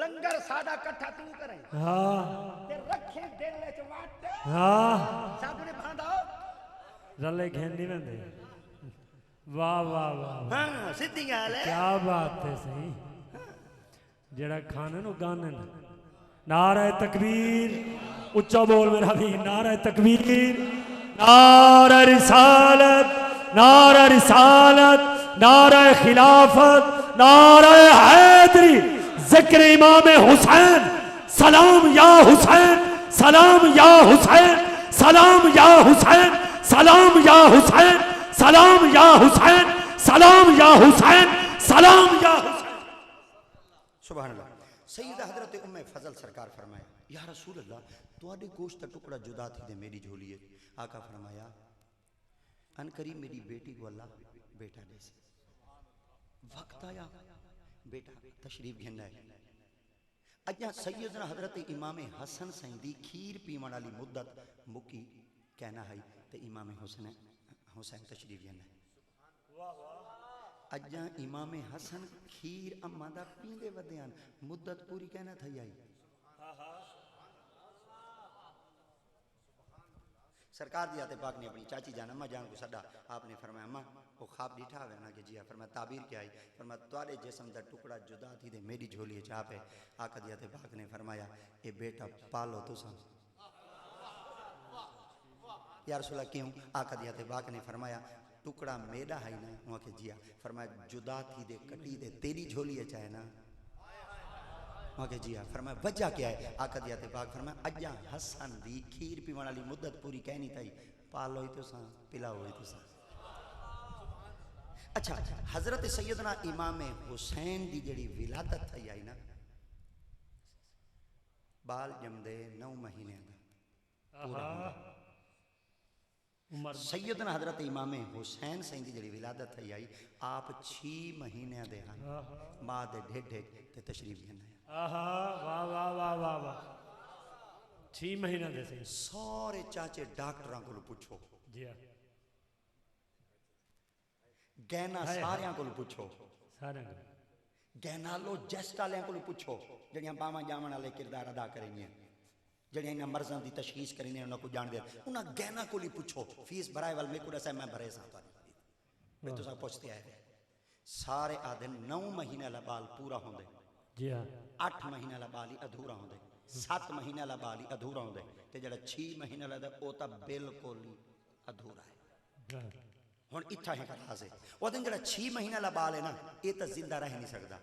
लंगर सादा कट्ठा तू करे हाँ ते रखे दिल च वाट हाँ साबने भांदा रले घेंदी वेंदे वाह वाह वाह हाँ सीधी गल है क्या बात है सही जेड़ा खाने नु गाने नारे तकबीर उच्चा बोल मेरा भी नारे तकबीर नारे रिसालत नारे खिलाफत, नारे हैदरी, जिक्र इमाम हुसैन, सलाम या हुसैन, सलाम या हुसैन, सलाम या हुसैन, सलाम या हुसैन, सलाम या हुसैन, सलाम या हुसैन, सलाम या हुसैन। सुभान अल्लाह। सैयदा हजरत उम्मे फजल सरकार फरमाया, या रसूल अल्लाह तुहाडे गोश्त का टुकड़ा जुदा थी दे मेरी झोली है। आका फरमाया अनकरीब मेरी बेटी को अल्लाह बेटा दे से। वक्त आया बेटा तशरीफ घेना है। अजा सैयदना हजरत इमाम हसन सईं दी खीर पीवन वाली मुद्दत मुकी कहना है ते इमाम हुसैन तशरीफ घेना है। अजा इमाम हसन खीर अम्मा दा पींदे वदयान मुद्दत पूरी कहना थई आई। सरकार दी आते पाक ने अपनी चाची जान अम्मा जान को सदा आपने फरमाया अम्मा वो ख्वाब दिठा है ना कि जी फरमाया ताबीर क्या आई। फरमाया तुम्हारे जिस्म दा टुकड़ा जुदा थी दे मेरी झोली चाप है। आका दी आते पाक ने फरमाया ये बेटा पालो तुसा। यार रसूला क्यों? आका दी आते पाक ने फरमाया टुकड़ा मेरा है ना वहाँ के जिया। फरमाया जुदा थी दे कटी दे तेरी झोली है चाहे ना वहाँ के जिया। फरमाया वजह क्या है? आका दिया ते पाक फरमाया अजा हसन दी खीर पीवन वाली मुद्दत पूरी कहनी थी पालो ही तुसा पिलाओ ही तुसा। अच्छा हजरत सैयदना इमाम हुसैन दी जड़ी विलादत थी आई ना बाल जमदे 9 महीने सैयदना हजरत इमाम हुसैन सईं दी जड़ी विलादत थी आई आप 6 महीने दे हैं मां दे ढेढे ते तशरीफ घेना है। वाह वाह वाह वाह वाह 6 महीना दे सही। सारे चाचे डॉक्टरां को पूछो जी हां गहना सारियां को पूछो सारे गैनालोजिस्ट वाले को पूछो जड़ियां बावा जावन वाले किरदार अदा करेंगे जड़ियां इन्हां मर्ज़ां दी तशखीस करेंगे उन्हां को जान दे उन्हां गहना को पूछो फीस भराए वाल मेरे को दसा मैं भरे सा मैं तो सब पूछते आए सारे आदे 9 महीने वाला बाल पूरा होंदे जी हां 8 महीने वाला बाल ही अधूरा होंदे 7 महीने वाला बाल ही अधूरा होंदे ते जड़ा 6 महीने वाला ओ ता बिल्कुल ही अधूरा है। हुण इत्था है खलास है ओ दिन जड़ा 6 महीने वाला बाल है ना ये तो जिंदा रह नहीं सकदा।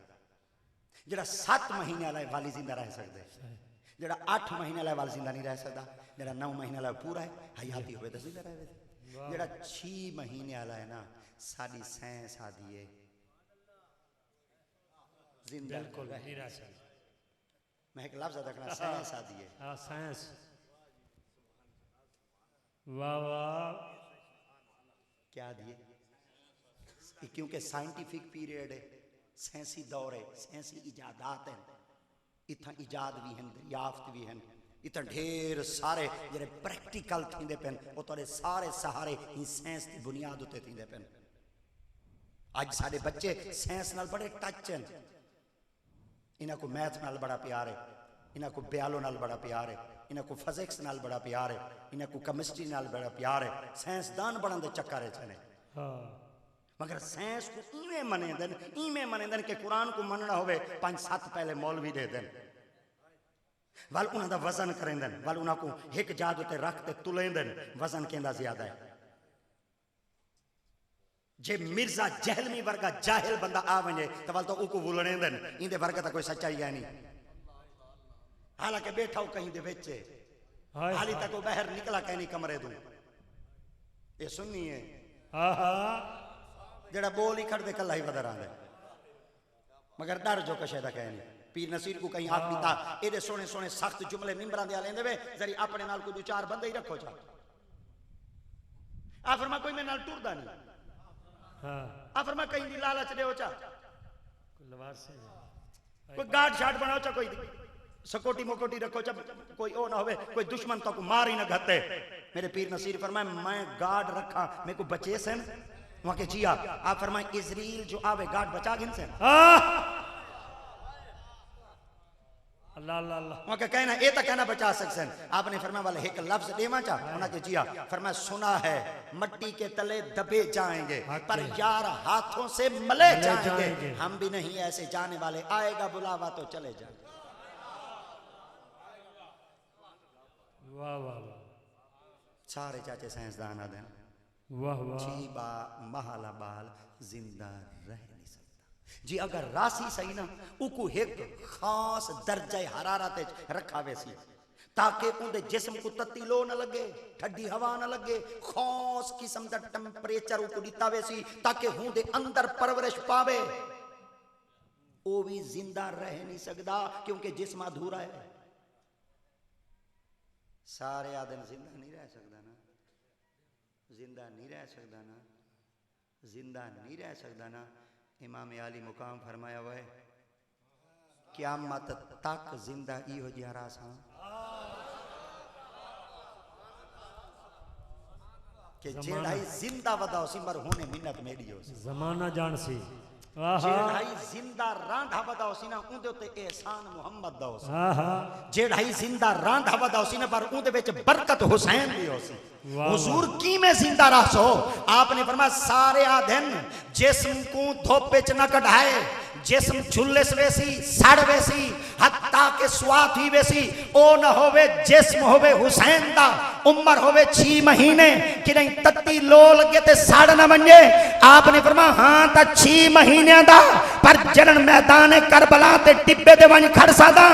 जड़ा 7 महीने वाला वाली जिंदा रह सकदे जड़ा 8 महीने वाला वाल जिंदा नहीं रह सकदा जड़ा 9 महीने वाला पूरा है हयाती होवे तो जिंदा रहे। जड़ा 6 महीने वाला है ना साडी साइंस आदी है जिंदा बिल्कुल नहीं रह सकता। मैं एक लफ्ज़ रखना साइंस आदी है। हां साइंस वाह वाह क्या दिए क्योंकि साइंटिफिक पीरियड है साइंसी दौर है साइंसी इजादात हैं इतना इजाद भी हैं दरियाफ्त भी हैं इतना ढेर सारे जेरे प्रैक्टिकल थींदे पेन वो तोड़े सारे सहारे इन साइंस की बुनियाद उते थींदे पेन। आज सारे बच्चे साइंस नाल बड़े टच हैं इन्हां को मैथ नाल बड़ा प्यार है इन्हां को बयालो नाल बड़ा प्यार है इन्हां को फिजिक्स नाल बड़ा प्यार है इन्हां को केमिस्ट्री नाल बड़ा प्यार है साइंसदान बनन दे चक्कर है मगर साइंस को इवें मनेंदन कि कुरान को मनना होवे 5-7 पहले मौलवी दे देन वाल उन्हां दा वजन करेंदन वाल उन्हां को एक जाद उते रख ते तुलेंदन वजन केंदा ज्यादा है। जे मिर्जा जहलमी वर्गा जाहिल बंदा आ वने तो वाल तो उको वुलणेंदन इंदे वर्गा ता कोई सच्चाई है नहीं। हालांकि बैठा हो कहीं दे विच हाली तक वो बाहर निकला कहीं नहीं कमरे दूं ये सुन्नी है जड़ा बोल ही खड़ दे कल्ला ही बदर आंदा मगर डर जो कशे दा कह नहीं। पीर नसीर को कहीं आख पीता एदे सोने सोने सख्त जुमले मिंबरां दे लेंदे वे जरी अपने नाल कोई 2-4 बंदे ही रखो चा आ फरमा कोई मेरे नाल टुरदा नहीं आ फरमा कहीं दी लालच देओ चा कोई गार्ड शाट बनाओ चा कोई सकोटी मोकोटी रखो चा कोई ओ ना होवे कोई दुश्मन तो को मार ही ना घते। मेरे पीर नसीर फरमाए मैं गार्ड रखा मेरे को बचे सन वहां के जिया आप फरमाए इजराइल जो आवे गार्ड बचा गिन से अल्लाह अल्लाह अल्लाह वहां का कहना ए तो कहना बचा सकसन आपने फरमाया वाले एक लफ्ज देवा चा उन्हें के जिया फरमाया सुना है मट्टी के तले दबे जाएंगे पर यार हाथों से मले जाएंगे हम भी नहीं ऐसे जाने वाले आएगा बुलावा तो चले जाएंगे। वाह वाह सारे चाचे साइंसदान आदे वाह वाह जीबा महला बाल जिंदा रह नहीं सकता जी अगर रासी सही ना उको एक खास दर्जे हरारत रखा वैसी ताकि उनके जिस्म को तत्ती लो न लगे ठंडी हवा न लगे खास किस्म का टेंपरेचर उको दिता वैसी ताकि उनके अंदर परवरिश पावे वो भी जिंदा रह नहीं सकता क्योंकि जिस्म अधूरा है सारे आदमी जिंदा नहीं रह सकता ना जिंदा नहीं रह सकता ना जिंदा नहीं रह सकता ना इमाम आली मुकाम फरमाया हुआ है क़यामत तक जिंदा इहो जिहा रासा के जेड़ाई जिंदा वदाओ सी मर होने मिन्नत मेरी हो सी जमाना जान सी जेड़ाई जिंदा रांधा वदाओ सी ना उंदे उते एहसान मोहम्मद दा हो सी जेड़ाई जिंदा रांधा वदाओ सी ना पर उंदे विच बरकत हुसैन दी हो सी हुजूर की में जिंदा रहो आपने फरमाया सारे आधन जिस्म को धोपे च न कढ़ाए जिस्म झुल्ले वैसी सड़ वैसी हत्ता के स्वाद ही वैसी ओ न होवे जिस्म होवे हुसैन दा उम्र होवे 6 महीने कि नहीं तत्ती लो लगे ते सड़ न बने आपने फरमाया हां ता 6 महीने दा पर जरन मैदान करबला ते टिब्बे दे वंज खड़ सादा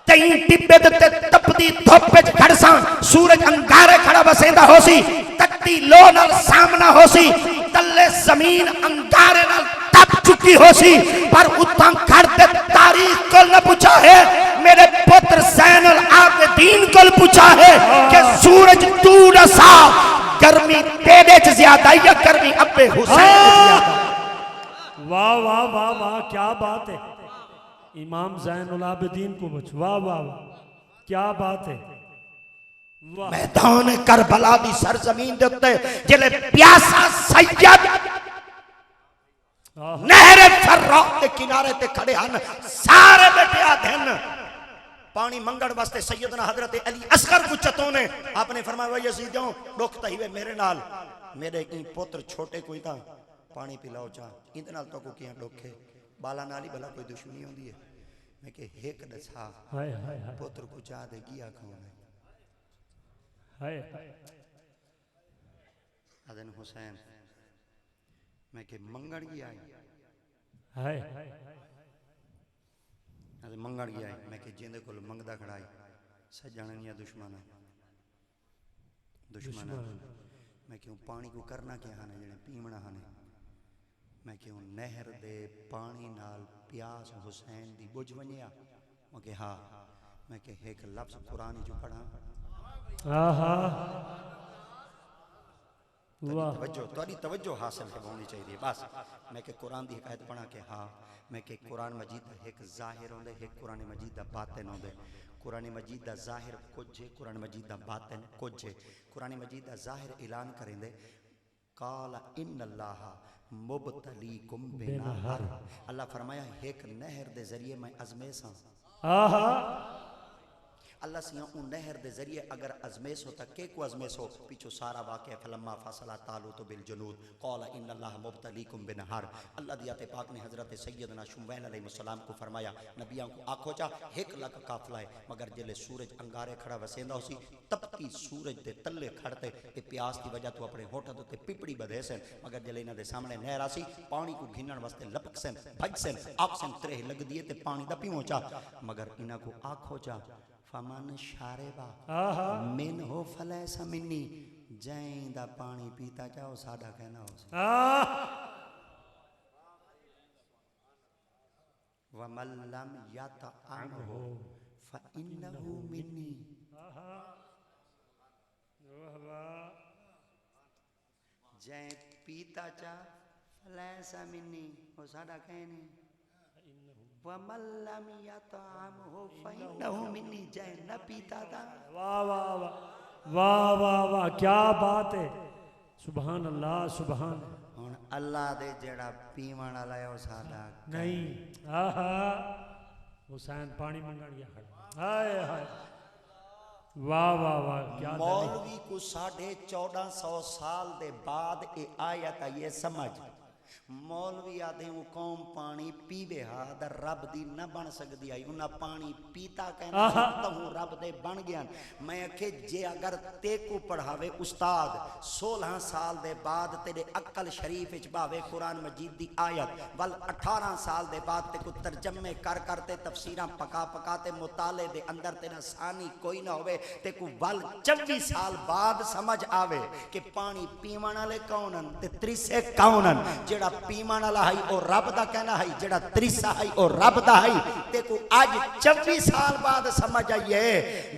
तई टिब्बे ते तपदी धुप च खड़सा सूरज अंगारे खड़ा बसेंदा होसी तत्ती लो नाल सामना होसी तल्ले जमीन अंगारे नाल तप चुकी होसी पर उतां खड़ते तारीख को न पूछा है मेरे पुत्र ज़ैनुल आबिदीन को पूछा है कि सूरज तू नसा गर्मी तेरे च ज्यादा या गर्मी अब्बे हुसैन च ज्यादा वाह वाह वाह वाह क्या बात है इमाम ज़ैनुल आबिदीन को पूछ वाह वाह वाह क्या बात है वाह मैदान करबला दी सरजमीन दे उत्ते जिले प्यासा सैयद नहर फर्रात के किनारे ते खड़े हन सारे बैठे आधन पानी मंगण वास्ते सैयदना हजरत अली असगर को चतों ने आपने फरमाया यजीदों दुख तई वे मेरे नाल मेरे की पुत्र छोटे कोई था पानी पिलाओ चा इंदे नाल तो को किया दुख है बाला नाल ही भला कोई दुश्मनी होंदी है मैं के एक दसा हाय हाय हाय पुत्र को चाह दे गिया खाऊं हाय अदन हुसैन मैं के मंगण गया हाय अदन मंगण गया मैं के जिंदे को मंगदा खड़ाई सजण या दुश्मन मैं क्यों पानी को करना क्या हाने जने पीवना हाने मैं क्यों नहर दे पानी नाल प्यास हुसैन दी बुझ वनिया मैं के हाँ मैं के एक लफ्ज कुरान जो पढ़ा आहा वाह तवज्जो तवज्जो हासिल होनी चाहिए बस मैं के कुरान दी हिकायत पढ़ा के हाँ मैं के कुरान मजीद एक जाहिर होंदे एक कुरान मजीद दा बातिन होंदे कुरान मजीद दा जाहिर कुछ है कुरान मजीद दा बातिन कुछ है कुरान मजीद दा जाहिर ऐलान करेंदे काला इन्नल्लाह मुबतलीकुम बिनहर अल्लाह फरमाया एक नहर दे जरिए मैं अजमेसा आहा अल्लाह सिया उन नहर दे जरिए अगर अजमेस हो तक के को अजमेस हो पीछे सारा वाक़या फलम्मा फसला तालूत बिल जुनूद क़ाल इन्नल्लाह मुबतलीकुम बिनहर अल्लाह दियाते पाक ने हजरत सैयदना शुमैल अलैहिस्सलाम को फरमाया नबियां को आखो चा 1 लाख काफिला है मगर जिले सूरज अंगारे खड़ा वसेंदा होसी तपती सूरज दे तले खड़ते ए प्यास की वजह तो अपने होठ ते पिपड़ी बधे सन मगर जिले इन्हां दे सामने नहर आसी पानी को घिनण वास्ते लपक सन भज सन आक्सन त्रेह लगदी है ते पानी दा पीवो चा मगर इन्हां को आखो चा फमन शारेबा मिन हो फलैसा मिन्नी जैंदा पानी पीता जाओ सादा कहना हो वमल्लम यतअमहु फइन्नहु मिन्नी जै पीता चा फलैसा मिन्नी हो सादा कहने वमल्लम यतअमहु फइन्नहु मिन्नी जै न पीता था वाह वाह वाह वाह वाह वाह क्या बात है सुभान अल्लाह सुभान हुन अल्लाह दे जेड़ा पीवण वाला है ओ सादा नहीं आहा हुसैन पानी मंगण गया खड़ा हाय हाय वाह वाह वाह क्या मौलवी को 1450 साल दे बाद ए आयत ये समझ मौलवी आदे वो कौम पानी पीवे हा दा रब दी न बन सकदी आई उन्हें पानी पीता कहना तो हूँ रब दे बन गया। मैं आखे जे अगर तेकू पढ़ावे उस्ताद 16 साल दे बाद तेरे अक्ल शरीफ विच भावे कुरान मजीद दी आयत वल 18 साल दे बाद ते को तर्जमे कर करते तफसीरां पका पकाते मुताले दे अंदर तेरा सानी कोई ना होवे ते को वल 24 साल बाद समझ आवे कि पानी पीवन वाले कौन ते त्रिसे कौन जेड़ा पीवन वाला है और रब दा कहना है जेड़ा त्रिसा है और रब दा है ते को आज 24 साल बाद समझ आइए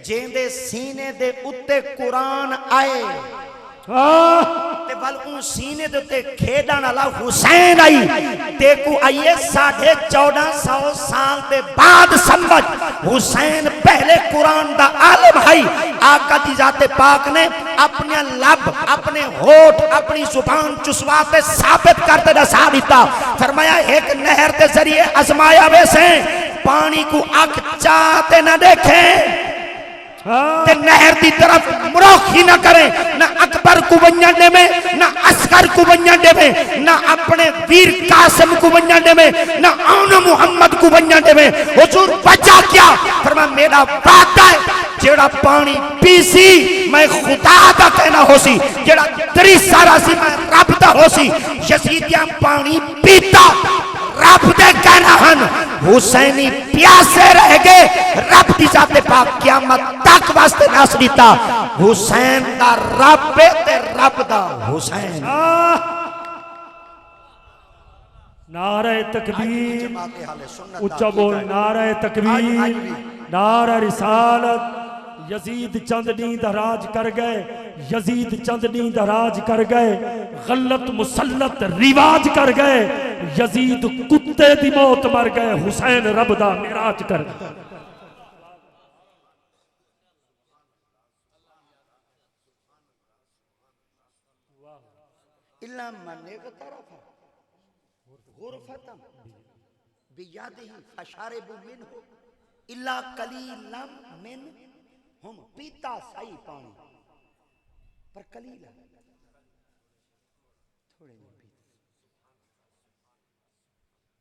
जेंदे सीने दे उत्ते कुरान आए ते बल उन सीने दे उत्ते खेडण वाला हुसैन आई ते को आइए 1450 साल दे बाद समझ हुसैन पहले कुरान दा आलिम है। आका दी जाते पाक ने अपने लब अपने होठ अपनी जुबान चुसवाते साबित करते दसा दिता। फरमाया एक नहर के जरिए आजमाया वैसे पानी को आंख चाहते न देखे ते नहर की तरफ मुरोखी न करे न अकबर को बन्या दे में न असगर को बन्या दे में न अपने वीर कासिम को बन्या दे में न आन मुहम्मद को बन्या दे में हुजूर बचा क्या फरमा मेरा वादा है जेड़ा पानी पीसी मैं खुदा दा कहना होसी जेड़ा तेरी सारा सी मैं रब दा होसी यजीदियां पानी पीता रब दे कहना हन हुसैनी प्यासे रह गए रब दी जाते पाक क़यामत तक वास्ते नस दिता हुसैन दा रब ते रब दा हुसैन। नारे तकबीर उच्चा बोल नारे तकबीर नारे रिसालत। यजीद चंद नींद राज कर गए यजीद चंद नींद राज कर गए गलत मुसल्लत रिवाज कर गए यजीद कुत्ते दी मौत मर गए हुसैन रब दा मिराज कर गए। इल्ला मने तरफ गुरफतम बियादिही फशारिबु मिनहु इल्ला कलीलम मिन हम पीता सही पानी पर कलीला थोड़े नहीं पीते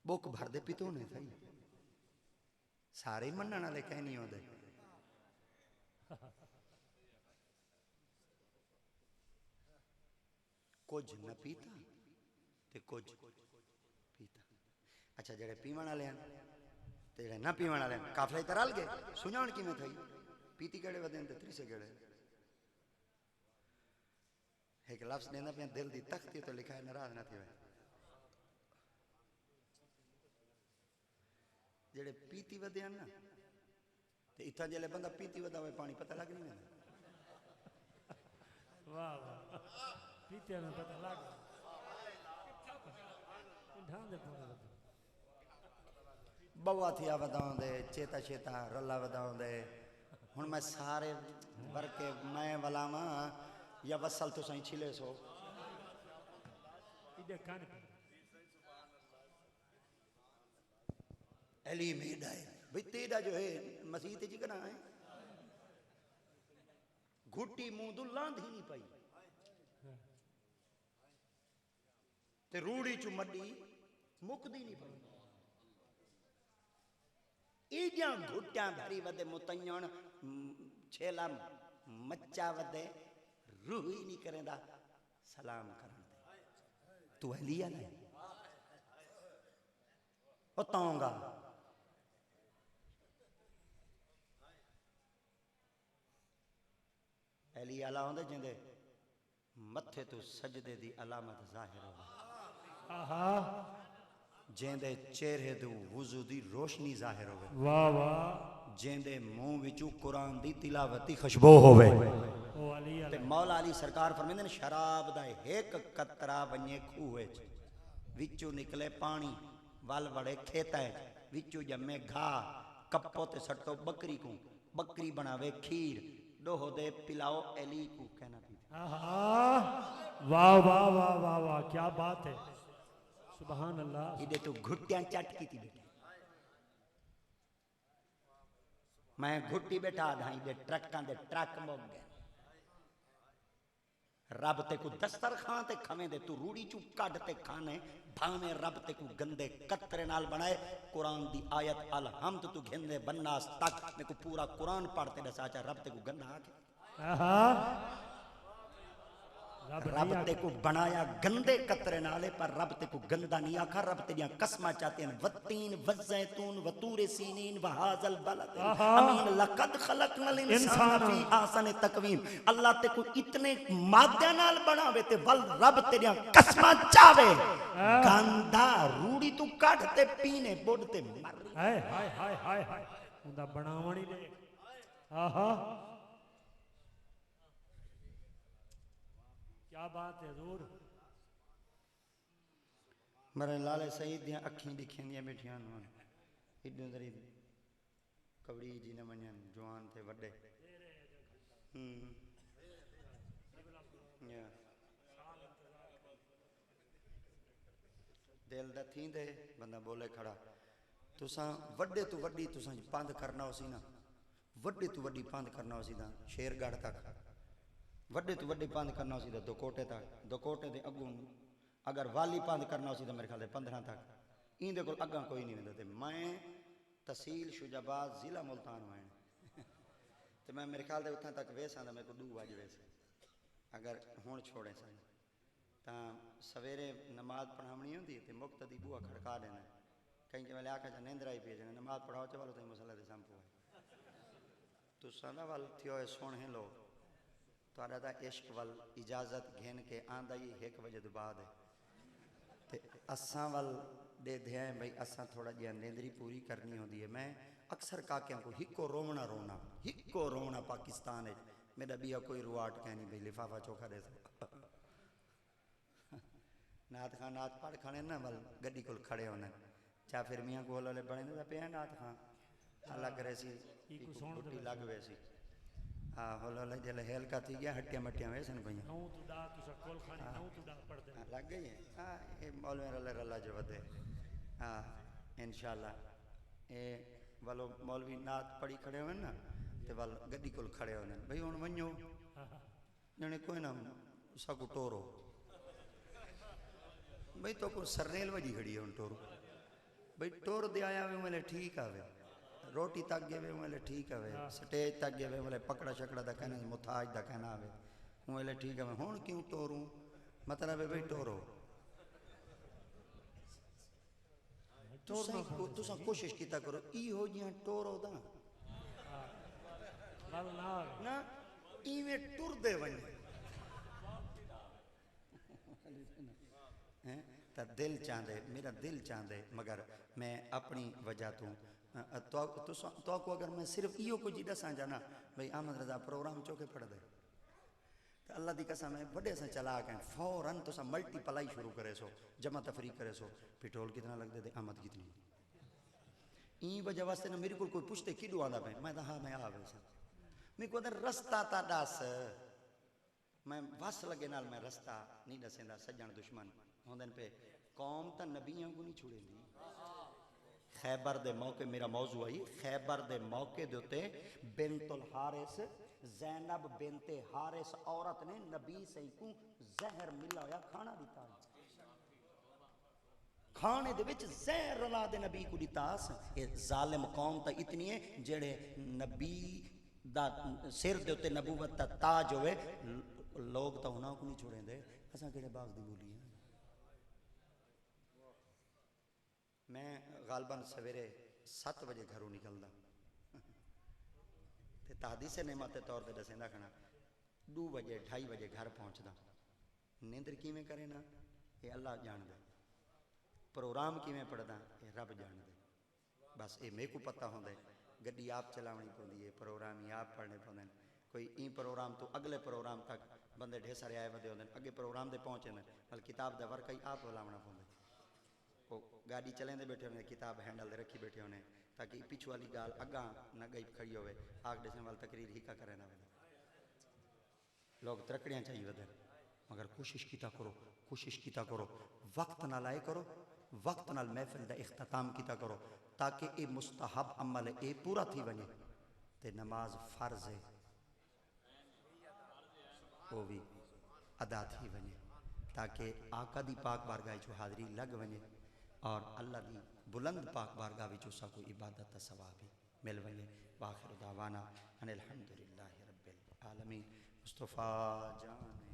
बुक भर दे पीतो ने सही सारे मनण वाले कह नहीं होते कुछ न पीता ते कुछ पीता। अच्छा जेड़े पीवन वाले हैं ते जेड़े ना पीवन वाले काफले ते रल गए सुझाण किवें थई पीती केड़े वदे ते त्रिसे केड़े एक लफ्ज देना पे दिल दी तख्ती तो लिखा है नाराज ना थी जेड़े पीती वदे ना ते इथा जेले बंदा पीती वदा होए पानी पता लग नहीं वाह वाह पीते में पता लग ढां दे बउआ थिया वदाउंदे चेता चेता रला वदाउंदे हुण मैं सारे वर्के मैं वलावा या वसल तो सही छिले सो इदे कान एली मेडा है भाई तेरा जो है मसीह जी कना है घुट्टी मुंह दु लांध ही नहीं पाई ते रूड़ी चु मड्डी मुकदी नहीं पाई इजा घुट्टा भरी वदे मुतयण छेला मच्चा वदे रूह ही नहीं करेंदा सलाम करन तू अलिया नहीं ओ तांगा अली अला होंदे जिंदे मथे तो सजदे दी अलामत जाहिर हो आहा जेंदे चेहरे तो वुजू दी रोशनी जाहिर होवे वाह वाह जेंदे मुंह विचू कुरान दी तिलावती खुशबू होवे ओ अली ते मौला अली सरकार फरमांदे ने शराब दा एक कतरा वने खूह विच विचू निकले पानी वल वड़े खेता है विचू जम्मे घा कप्पो ते सट्टो बकरी को बकरी बनावे खीर दोह दे पिलाओ अली को कहना पी आहा वाह वाह वाह वाह वाह क्या बात है सुभान अल्लाह इदे तो घुट्टियां चट की थी बेटा मैं घुट्टी बैठा धाई दे ट्रकां दे ट्रक मुक गए रब ते को दस्तरखान ते खवें दे तू रूड़ी चू कड ते खाने भावें रब ते को गंदे कतरे नाल बनाए कुरान दी आयत अल हमद तू घेंदे बन्नास तक मैं को पूरा कुरान पढ़ते दसा चा रब ते को गंदा आके रब ते को बनाया गंदे कतरे नाले पर रब ते को गंदा नहीं आखा रब ते दियां कसमां चाहते हैं वत्तीन वज़ैतून वतूर सीनीन वहाज़ल बलद अमीन लक़द खलक़नल इंसान फी ahsन तक़वीम अल्लाह ते को इतने मादे नाल बनावे ते वल रब ते दियां कसमां चावे गंदा रूड़ी तू काट ते पीने बुढ़ ते मर हाय हाय हाय हाय हाय उंदा बनावण ही दे आहा क्या बात है हजूर मरे लाले सईद दियां अखीं दिखियां बैठियां इडो दरी कवड़ी जी न वञन जवान थे वड्डे दिल दा थींदे बंदा बोले खड़ा तुसां वड्डे तो वड्डी तुसां पंध करना होसी ना वड्डे तो वड्डी पंध करना होसी ना शेरगढ़ तक वड्डे तो वड्डे पंध करना होसी तो दोकोटे तक दोकोटे दे अगों अगर वाली पंध करना होसी तो मेरे ख्याल 15 तक इंदे कोल अग्गा कोई नहीं वेंदा ते मैं तहसील शुजाबाद जिला मुल्तान वैन ते मैं मेरे ख्याल दे उठां तक वेसां दा मेरे को 2 बज वेस अगर हुण छोड़े सन तां सवेरे नमाज पढ़ावनी होंदी ते मुक्तदी बुआ खड़का देना कहीं के वेले आखा निंद्रा ही पी जाने नमाज पढ़ाओ चलो तो मसला दे संपो तुसां दा वल थियो सुन है लोग तुहाडा दा इश्क वल इजाजत घेन के आंदा ही 1 बजे तो बाद है ते असां वल दे ध्यान भाई असां थोड़ा जिहा निंद्री पूरी करनी होंदी है मैं अक्सर काकियां को हिको रोवना पाकिस्तान है मेरा बिया कोई रुआट कहनी भाई लिफाफा चोखा दे नात खां नात पढ़ खाने ना वल गड्डी कोल खड़े होने चा फिर मियाँ को होले बने ना पे नात खां अलग करे सी बुटी लग वे सी हाँ होले जले हेल का थी गया हट्टियां मट्टियां वैसे न भैया लग गई है हाँ ये मौलवी रला जो वधे हाँ इंशाल्लाह ये वालो मौलवी नात पढ़ी खड़े हुए ना ते वाल गड्डी कोल खड़े होने भाई हुण वञो जने कोई ना साकू टोरो भाई तो को सरनेल वजी खड़ी है हुण टोरो भाई टोर दे आया वे मेले ठीक आवे रोटी तक गए मेले ठीक आवे स्टेज तक गए मेले पकड़ा शकड़ा दा कहना मुथाज दा कहना आवे मेले ठीक आवे हुण क्यों टोरूं मतलब है भाई टोरो तुसा कोशिश कीता करो ई हो जियां टोरो दा ना इवें टुरदे वने हैं ता दिल चाहते मेरा दिल चाहते मगर मैं अपनी वजह तो को अगर मैं सिर्फ इो कुछ ही दसा जाना भाई अहमद रजा प्रोग्राम चौके पढ़ दे तो अल्लाह की कसम है बड़े से चला के फौरन तो मल्टीप्लाई शुरू करे सो जमा तफरी करे सो पेट्रोल कितना लगते थे आमद कितनी ई वजह वास्ते ना मेरे को कोई पूछते कि आंदा पे मैं हाँ मैं आ वैसा मेरे को रस्ता ता दस मैं बस लगे नाल मैं रस्ता नहीं दसेंदा सज्जन दुश्मन होंदे पे कौम तो नबियां को नहीं छुड़ेंदी खैबर दे मौके मेरा मौजू आई खैबर दे मौके दे उत्ते बिनतुल हारिस ज़ैनब बिनते हारिस औरत ने नबी सही को जहर मिला होया खाना दिता खाने दे विच जहर रला दे नबी को दितास ये जालिम कौम तो इतनी है जेड़े नबी दा सिर दे उत्ते नबूवत दा ताज होवे लोग तो उन्हां को नहीं छोड़ेंदे असां केड़े बाग दी बोली है मैं गालबन सवेरे 7 बजे घरों निकलदा ते तहदीसे नेमत के तौर पर दसेंदा खना 2 बजे 2:30 बजे घर पहुँचदा नींदर किवें करे ना ये अल्लाह जान दे प्रोग्राम किवें पढ़दा ये रब जान दे बस ये मेरे को पता होंदा गड्डी आप चलावनी पौंदी है प्रोग्राम ही आप पढ़ने पौंदे कोई ई प्रोग्राम तो अगले प्रोग्राम तक बंदे ढेर सारे आए वधे होंदे अगे प्रोग्राम दे पहुँचे बल किताब दा वर्क ही आप लावना पौंदा वो गाड़ी चलेंदे बैठे होने किताब हैंडल दे रखी बैठे होने ताकि पिछू वाली गाल अगा न गई खड़ी होवे आग देने वाल तकरीर ही का करे ना लोग तरकड़ियाँ चाहिए वधे मगर कोशिश कीता करो वक्त ना लाए करो वक्त नाल महफिल दा इख्तिताम कीता करो ताकि ये मुस्तहब अमल है ये पूरा थी वने ते नमाज फर्ज है वो भी अदा थी वञे ताकि आका दी पाक बारगाह जो हाज़िरी लग वञे और अल्लाह दी बुलंद पाक बारगाह विचों साको इबादत सवाब मिल वञे। वाखिर दावाना अनिल हम्दुलिल्लाहि रब्बिल आलमीन। मुस्तफ़ा जान